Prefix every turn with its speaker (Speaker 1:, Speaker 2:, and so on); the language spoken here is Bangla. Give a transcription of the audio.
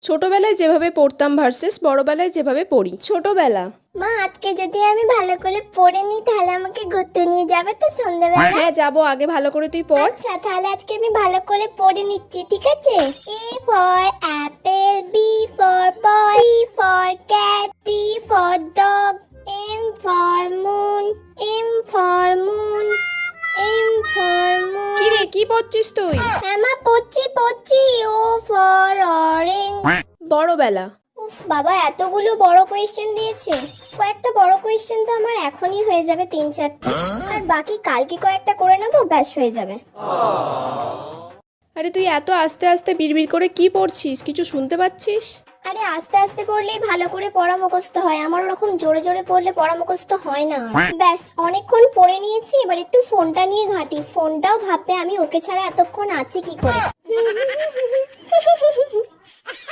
Speaker 1: ছোটবেলায় যেভাবে পড়তাম ভার্সেস বড়বেলায় যেভাবে পড়ি। ছোটবেলা।
Speaker 2: মা আজকে যদি আমি ভালো করে পড়ে নিই তাহলে আমাকে ঘুরতে নিয়ে যাবে তো সন্ধ্যাবেলা?
Speaker 1: হ্যাঁ যাবো, আগে ভালো করে তুই পড়।
Speaker 2: আচ্ছা তাহলে আজকে আমি ভালো করে পড়ে নিচ্ছি, ঠিক আছে? A for apple, B for ball, C for cat, D for dog, M for moon, M for moon, M for moon.
Speaker 1: কি রে, কি পড়ছিস তুই?
Speaker 2: হ্যাঁ মা পড়ছি। O for orange.
Speaker 1: বড়বেলা।
Speaker 2: উফ বাবা, এতগুলো বড় কোয়েশ্চেন দিয়েছে। কয়েকটা বড় কোয়েশ্চেন তো আমার এখনই হয়ে যাবে 3-4টা, আর বাকি কালকে কয়েকটা করে নেবো, ব্যাস হয়ে যাবে।
Speaker 1: আরে তুই এত আস্তে আস্তে বিড়বিড় করে কি পড়ছিস, কিছু শুনতে পাচ্ছিস?
Speaker 2: আরে আস্তে আস্তে পড়লেই ভালো করে পড়া মুখস্থ হয়, আমার ওরকম জোরে জোরে পড়লে পড়া মুখস্থ হয় না। ব্যাস অনেকক্ষণ পড়ে নিয়েছি, এবার একটু ফোনটা নিয়ে ঘাঁটি। ফোনটাও ভাববে আমি ওকে ছাড়া এতক্ষণ আছি কি করে।